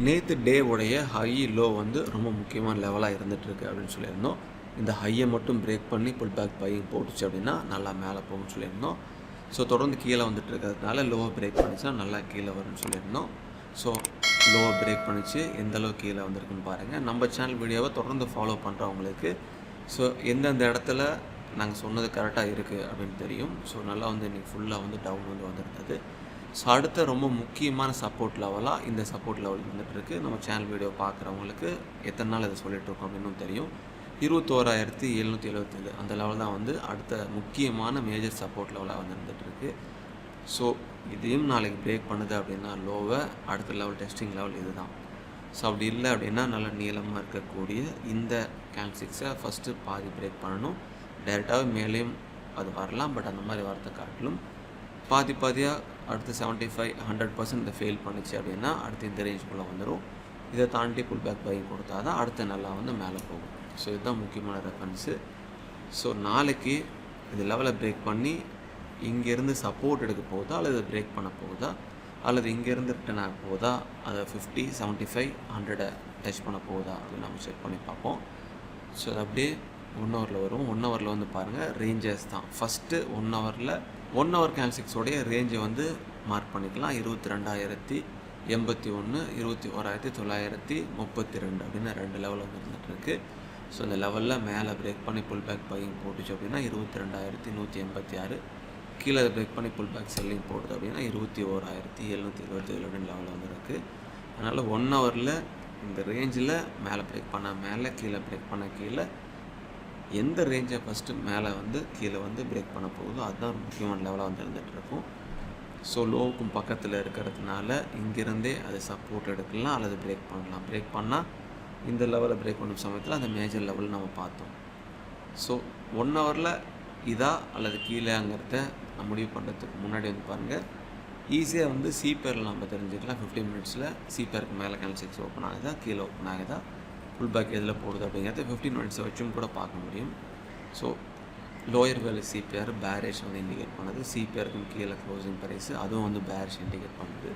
நேற்று டே உடைய high low வந்து ரொம்ப முக்கியமான லெவலாக இருந்துகிட்ருக்கு அப்படின்னு சொல்லியிருந்தோம். இந்த ஹையை மட்டும் பிரேக் பண்ணி புல் பேக் பையிங் போட்டுச்சு அப்படின்னா நல்லா மேலே போகும்னு சொல்லியிருந்தோம். ஸோ தொடர்ந்து கீழே வந்துட்டு இருக்கிறதுனால லோவை பிரேக் பண்ணிச்சுன்னா நல்லா கீழே வரும்னு சொல்லியிருந்தோம். ஸோ லோவை பிரேக் பண்ணிச்சு எந்த அளவுக்கு கீழே வந்திருக்குன்னு பாருங்கள். நம்ம சேனல் வீடியோவை தொடர்ந்து ஃபாலோ பண்ணுறவங்களுக்கு ஸோ எந்தெந்த இடத்துல நாங்கள் சொன்னது கரெக்டாக இருக்குது அப்படின்னு தெரியும். ஸோ நல்லா வந்து இன்றைக்கி ஃபுல்லாக வந்து டவுன் வந்து வந்திருந்தது. ஸோ அடுத்த ரொம்ப முக்கியமான சப்போர்ட் லெவலாக இந்த சப்போர்ட் லெவல் வந்துட்டுருக்கு. நம்ம சேனல் வீடியோ பார்க்குறவங்களுக்கு எத்தனை நாள் இதை சொல்லிகிட்ருக்கோம் அப்படின்னு தெரியும். 21,777 அந்த லெவல் தான் வந்து அடுத்த முக்கியமான மேஜர் சப்போர்ட் லெவலாக வந்து இருந்துகிட்ருக்கு. ஸோ இதையும் நாளைக்கு பிரேக் பண்ணுது அப்படின்னா லோவை அடுத்த லெவல் டெஸ்டிங் லெவல் இது தான். ஸோ அப்படி இல்லை அப்படின்னா நல்லா நீளமாக இருக்கக்கூடிய இந்த கேண்டில்ஸை ஃபஸ்ட்டு பாதி பிரேக் பண்ணணும். டைரெக்டாகவே மேலேயும் அது வரலாம். பட் அந்த மாதிரி வரத்தை காட்டிலும் பாதியாக அடுத்து 75-100% இதை ஃபெயில் பண்ணிச்சு அப்படின்னா அடுத்து இந்த ரேஞ்சுக்குள்ளே வந்துடும். இதை தாண்டி புல் பேக் பையிங் கொடுத்தா தான் அடுத்து நல்லா வந்து மேலே போகும். ஸோ இதுதான் முக்கியமான ரெஃபரன்ஸு. ஸோ நாளைக்கு இது லெவலை பிரேக் பண்ணி இங்கேருந்து சப்போர்ட் எடுக்க போகுதா அல்லது பிரேக் பண்ண போகுதா அல்லது இங்கேருந்து ரிட்டன் ஆக போகுதா அதை 50, 75, 100 டச் பண்ண போகுதா அப்படின்னு நம்ம செக் பண்ணி பார்ப்போம். ஸோ அது அப்படியே 1 ஹவரில் வரும். 1 ஹவரில் வந்து பாருங்கள் ரேஞ்சஸ் தான். ஃபஸ்ட்டு 1 ஹவரில் 1 ஹவர் கேண்டில்ஸோடைய ரேஞ்சை வந்து மார்க் பண்ணிக்கலாம். 22,081, 21,932 அப்படின்னு 2 லெவலில் வந்து இருந்துகிட்ருக்கு. ஸோ இந்த லெவலில் மேலே பிரேக் பண்ணி புல் பேக் பையிங் போட்டுச்சு அப்படின்னா 22,186, கீழே பிரேக் பண்ணி புல் பேக் செல்லிங் போடுது அப்படின்னா 21,727 அப்படின்னு லெவலில் வந்து இருக்குது. அதனால் 1 ஹவரில் இந்த ரேஞ்சில் மேலே பிரேக் பண்ண மேலே, கீழே பிரேக் பண்ண கீழே, எந்த ரேஞ்சை ஃபஸ்ட்டு மேலே வந்து கீழே வந்து பிரேக் பண்ண போகுதோ அதுதான் முக்கியமான லெவலாக வந்து இருந்துகிட்ருக்கும். ஸோ லோவுக்கும் பக்கத்தில் இருக்கிறதுனால இங்கேருந்தே அது சப்போர்ட் எடுக்கலாம் அல்லது பிரேக் பண்ணலாம். பிரேக் பண்ணால் இந்த லெவலை பிரேக் பண்ணும் சமயத்தில் அந்த மேஜர் லெவல் நம்ம பார்த்தோம். ஸோ 1 ஹவரில் இதா அல்லது கீழேங்கிறத முடிவு பண்ணுறதுக்கு முன்னாடி வந்து பாருங்கள், ஈஸியாக வந்து சிபேரில் நம்ம தெரிஞ்சுக்கலாம். 15 மினிட்ஸில் சிபேருக்கு மேலே கேண்டில்ஸ் ஓப்பன் ஆகுதா கீழே ஓப்பன் ஆகுதா புல் பேக் எதில் போடுது அப்படிங்கிறத 15 மினிட்ஸை வச்சும் கூட பார்க்க முடியும். ஸோ லோயர் வேல்யூ சிபிஆர் பேரிஷ் வந்து இண்டிகேட் பண்ணுது. சிபிஆருக்கும் கீழே க்ளோசிங் ப்ரைஸ் அதுவும் வந்து பேரிஷ் இண்டிகேட் பண்ணுது.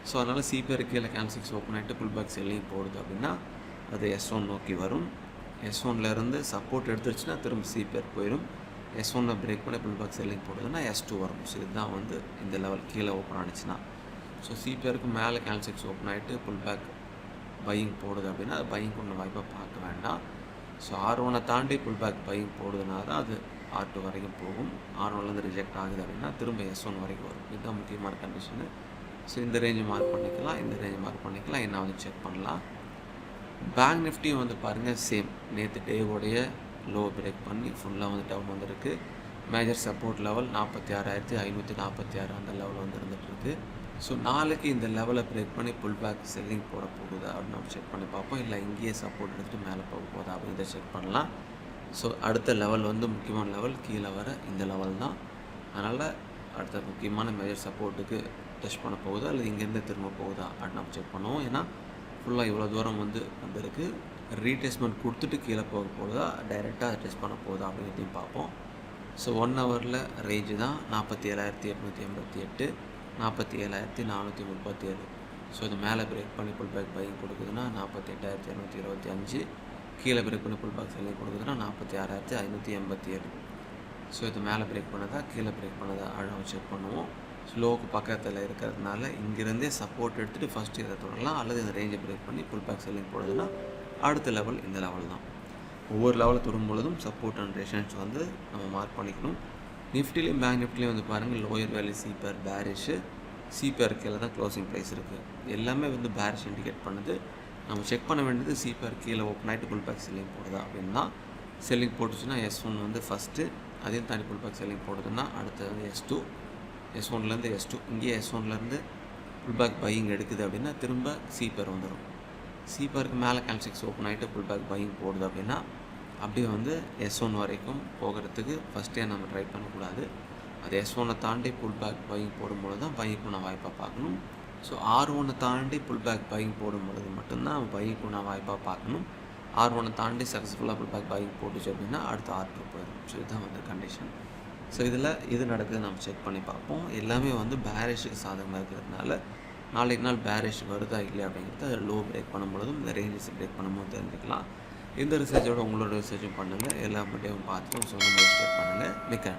ஸோ அதனால் சிபிஆருக்கு கீழே கேண்டில்ஸ் ஓப்பன் ஆகிட்டு புல் பேக் செல்லிங் போடுது அப்படின்னா அது S1 நோக்கி வரும். S1லேருந்து சப்போர்ட் எடுத்துருச்சுன்னா திரும்ப சிபிஆர் போயிடும். S1 பிரேக் பண்ணி புல் பேக் செல்லிங் போடுதுன்னா S2 வரும். ஸோ இதுதான் வந்து இந்த லெவல் கீழே ஓப்பன் ஆனிச்சுன்னா. ஸோ சிபிஆருக்கு மேலே கேண்டில்ஸ் ஓப்பன் ஆகிட்டு புல் பேக் பையிங் போடுது அப்படின்னா அது பையிங் பண்ண வாய்ப்பை பார்க்க வேண்டாம். ஸோ R1 தாண்டி புல் பேக் பையிங் போடுதுனா தான் அது R2 வரைக்கும் போகும். R1லேருந்து ரிஜெக்ட் ஆகுது அப்படின்னா திரும்ப S1 வரைக்கும் வரும். இதுதான் முக்கியமான கண்டிஷனு. ஸோ இந்த ரேஞ்சை மார்க் பண்ணிக்கலாம், இந்த ரேஞ்சை மார்க் பண்ணிக்கலாம், என்ன வந்து செக் பண்ணலாம். பேங்க் நிஃப்டியும் வந்து பாருங்கள் சேம். நேற்று டேவோடைய லோ பிரேக் பண்ணி ஃபுல்லாக வந்து டவுன் வந்துருக்கு. மேஜர் சப்போர்ட் லெவல் 46,546 அந்த லெவல் வந்து இருந்துகிட்ருக்கு. ஸோ நாளைக்கு இந்த லெவலை பிரேக் பண்ணி புல் பேக் செல்லிங் போட போகுதா அப்படின்னு நம்ம செக் பண்ணி பார்ப்போம். இல்லை இங்கேயே சப்போர்ட் எடுத்துகிட்டு மேலே போக போகுதா அப்படின்றத செக் பண்ணலாம். ஸோ அடுத்த லெவல் வந்து முக்கியமான லெவல் கீழே வர இந்த லெவல் தான். அதனால் அடுத்த முக்கியமான மேஜர் சப்போர்ட்டுக்கு டச் பண்ண போகுதா இல்லை இங்கேருந்து திரும்ப போகுதா அப்படின்னு நம்ம செக் பண்ணுவோம். ஏன்னா ஃபுல்லாக இவ்வளோ தூரம் வந்துருக்கு. ரீடெஸ்ட்மெண்ட் கொடுத்துட்டு கீழே போக போகுதா டைரெக்டாக டெஸ்ட் பண்ண போகுதா அப்படிங்கிறதையும் பார்ப்போம். ஸோ 1 ஹவரில் ரேஞ்சு தான் 47,888, 47,437. ஸோ இது மேலே பிரேக் பண்ணி புல் பேக் பையிங் கொடுக்குதுன்னா 48,225, கீழே பிரேக் பண்ணி புல் பேக் செல்லிங் கொடுக்குதுன்னா 46,587. ஸோ இது மேலே பிரேக் பண்ணதா கீழே பிரேக் பண்ணதா அப்படின்னு செக் பண்ணுவோம். ஸ்லோவுக்கு பக்கத்தில் இருக்கிறதுனால இங்கேருந்தே சப்போர்ட் எடுத்துகிட்டு ஃபஸ்ட்டு இதை தொடரலாம் அல்லது இந்த ரேஞ்சை பிரேக் பண்ணி புல் பேக் செல்லிங் போடுதுன்னா அடுத்த லெவல் இந்த லெவல் தான். ஒவ்வொரு லெவலில் தொடும் பொழுதும் சப்போர்ட் அண்ட் ரெசிஸ்டன்ஸ் வந்து நம்ம மார்க் பண்ணிக்கணும். நிஃப்டிலையும் பேங்க் நிஃப்டிலையும் வந்து பாருங்கள் லோயர் வேல்யூ சிபிஆர் பேரிஷு, சிபிஆர் கீழே தான் க்ளோசிங் ப்ரைஸ் இருக்குது. எல்லாமே வந்து பேரிஷ் இண்டிகேட் பண்ணுது. நம்ம செக் பண்ண வேண்டியது சிபிஆர் கீழே ஓப்பன் ஆகிட்டு புல் பேக் செல்லிங் போடுதா அப்படின்னா செல்லிங் போட்டுச்சுன்னா S1 வந்து ஃபஸ்ட்டு, அதையும் தாண்டி புல் பேக் செல்லிங் போடுதுன்னா அடுத்தது வந்து S2, S1லேருந்து S2, இங்கேயே S1லேருந்து புல் பேக் பையிங் எடுக்குது அப்படின்னா திரும்ப சிபிஆர் வந்துடும். சிபிஆருக்கு மேலே கேண்டில்ஸ் ஓப்பன் ஆகிட்டு புல் பேக் பையிங் போடுது அப்படின்னா அப்படியே வந்து S1 வரைக்கும் போகிறதுக்கு ஃபஸ்ட்டே நம்ம ட்ரை பண்ணக்கூடாது. அது S1 தாண்டி புல் பேக் பையிங் போடும்பொழுது தான் பையிங் பண்ண வாய்ப்பாக பார்க்கணும். ஸோ R1 தாண்டி புல் பேக் பையிங் போடும்பொழுது மட்டும்தான் பையிங் பண்ண வாய்ப்பாக பார்க்கணும். R1 தாண்டி சக்ஸஸ்ஃபுல்லாக புல் பேக் பையிங் போட்டுச்சு அப்படின்னா அடுத்து R2 போயிடும். ஸோ இதுதான் வந்து கண்டிஷன். ஸோ இதில் இது நடக்குது நம்ம செக் பண்ணி பார்ப்போம். எல்லாமே வந்து பேரிஷுக்கு சாதகமாக இருக்கிறதுனால நாளைக்கு நாள் பேரிஷ் வருதா இல்லையா அப்படிங்கிறது அதில் லோ பிரேக் பண்ணும்பொழுதும் இந்த ரேஞ்சஸ் பிரேக் பண்ணும்போது தெரிஞ்சுக்கலாம். இந்த ரிசர்ச்சோட உங்களோட ரிசர்ச்சும் பண்ணுங்கள். எல்லா மட்டும் பார்த்துட்டு சொன்ன பண்ணுங்கள். மிக்க